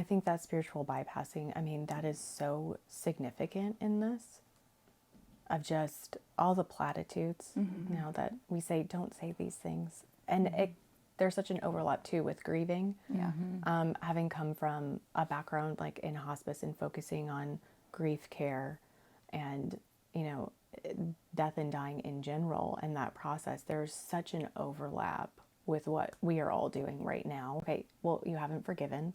I think that spiritual bypassing, I mean, that is so significant in this, of just all the platitudes, you know, that we say, don't say these things. And there's such an overlap too with grieving. Yeah. Having come from a background like in hospice and focusing on grief care and, you know, death and dying in general and that process, there's such an overlap with what we are all doing right now. Okay, well, you haven't forgiven,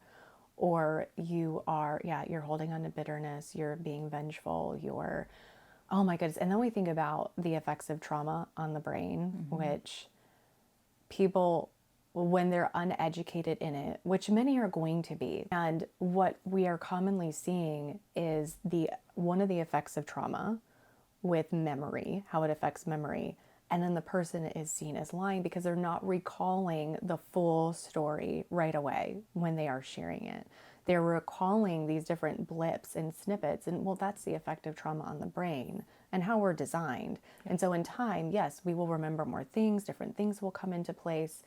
or you are, you're holding on to bitterness, you're being vengeful, you're, oh my goodness. And then we think about the effects of trauma on the brain, which people, when they're uneducated in it, which many are going to be, and what we are commonly seeing is one of the effects of trauma with memory, how it affects memory. And then the person is seen as lying because they're not recalling the full story right away when they are sharing it. They're recalling these different blips and snippets. And well, that's the effect of trauma on the brain and how we're designed. Yeah. And so in time, yes, we will remember more things, different things will come into place.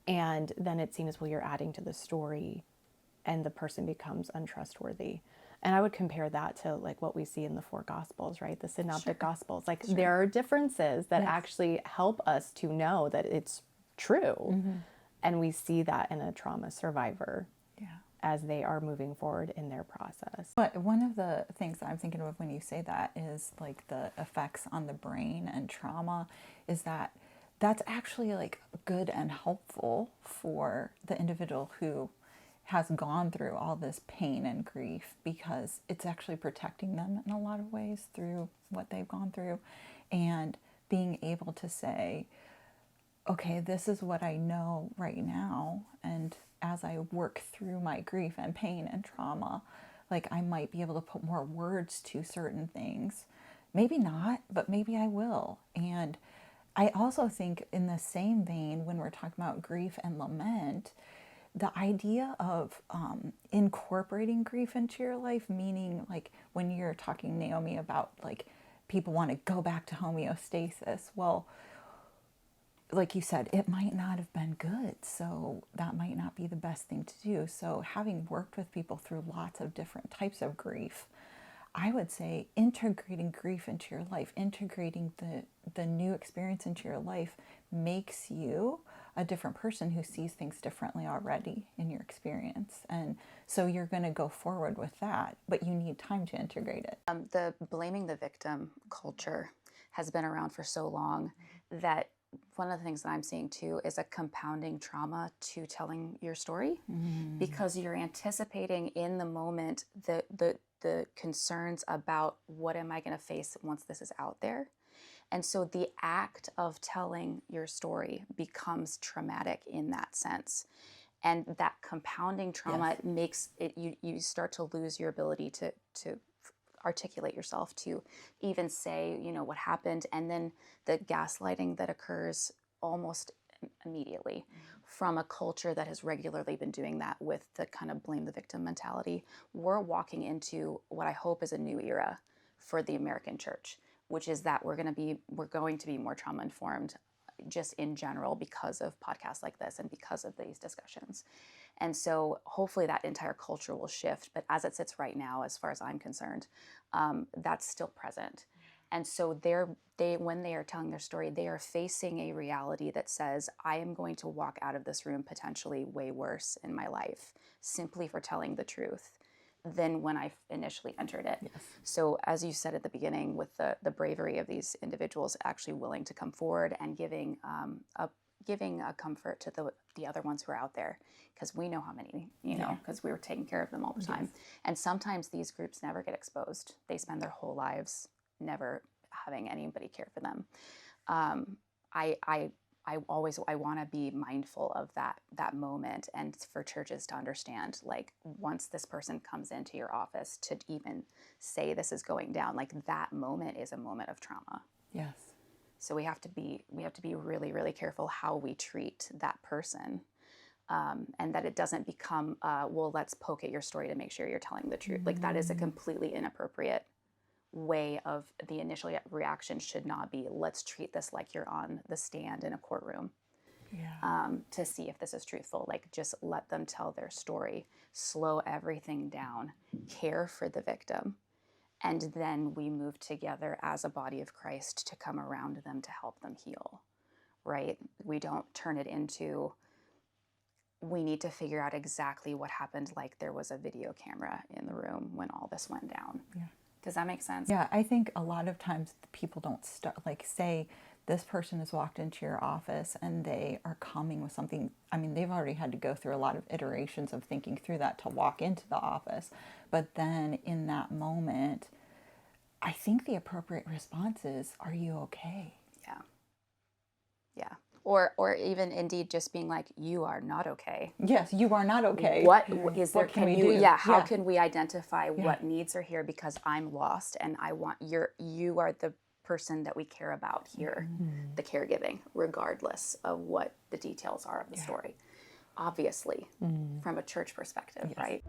And then it's seen as, well, you're adding to the story and the person becomes untrustworthy. And I would compare that to like what we see in the 4 Gospels, right? The Synoptic Gospels. Like there are differences that actually help us to know that it's true. And we see that in a trauma survivor as they are moving forward in their process. But one of the things that I'm thinking of when you say that is like the effects on the brain and trauma is that that's actually like good and helpful for the individual who has gone through all this pain and grief, because it's actually protecting them in a lot of ways through what they've gone through, and being able to say, okay, this is what I know right now, and as I work through my grief and pain and trauma, like I might be able to put more words to certain things. Maybe not, but maybe I will. And I also think in the same vein, when we're talking about grief and lament, the idea of incorporating grief into your life, meaning like when you're talking, Naomi, about like people want to go back to homeostasis. Well, like you said, it might not have been good. So that might not be the best thing to do. So having worked with people through lots of different types of grief, I would say integrating grief into your life, integrating the new experience into your life makes you a different person who sees things differently already in your experience. And so you're going to go forward with that, but you need time to integrate it. The blaming the victim culture has been around for so long that one of the things that I'm seeing too is a compounding trauma to telling your story, because you're anticipating in the moment the concerns about what am I going to face once this is out there. And so the act of telling your story becomes traumatic in that sense. And that compounding trauma makes it, you start to lose your ability to articulate yourself, to even say, you know, what happened. And then the gaslighting that occurs almost immediately from a culture that has regularly been doing that with the kind of blame the victim mentality. We're walking into what I hope is a new era for the American church, which is that we're going to be more trauma informed just in general because of podcasts like this and because of these discussions. And so hopefully that entire culture will shift. But as it sits right now, as far as I'm concerned, that's still present. And so when they are telling their story, they are facing a reality that says, I am going to walk out of this room potentially way worse in my life simply for telling the truth than when I initially entered it. Yes. So as you said at the beginning, with the bravery of these individuals actually willing to come forward and giving a comfort to the other ones who are out there, because we know how many, because we were taking care of them all the time. Yes. And sometimes these groups never get exposed. They spend their whole lives never having anybody care for them. I want to be mindful of that moment, and for churches to understand, like, once this person comes into your office to even say this is going down, like, that moment is a moment of trauma. Yes. So we have to be really, really careful how we treat that person, and that it doesn't become, well, let's poke at your story to make sure you're telling the truth. Like, that is a completely inappropriate way of the initial reaction. Should not be, let's treat this like you're on the stand in a courtroom. to see if this is truthful. Like, just let them tell their story, slow everything down, care for the victim, and then we move together as a body of Christ to come around them to help them heal, right? We don't turn it into, we need to figure out exactly what happened, like there was a video camera in the room when all this went down. Yeah. Does that make sense? Yeah, I think a lot of times the people don't start, like, say this person has walked into your office and they are coming with something. I mean, they've already had to go through a lot of iterations of thinking through that to walk into the office. But then in that moment, I think the appropriate response is, are you okay? Yeah. Yeah. Or even indeed just being like, you are not okay. Yes, you are not okay. What is there? What can Can we you? do? Yeah. How Yeah. can we identify what needs are here? Because I'm lost, and I want you are the person that we care about here, the caregiving, regardless of what the details are of the story. Obviously, from a church perspective, right?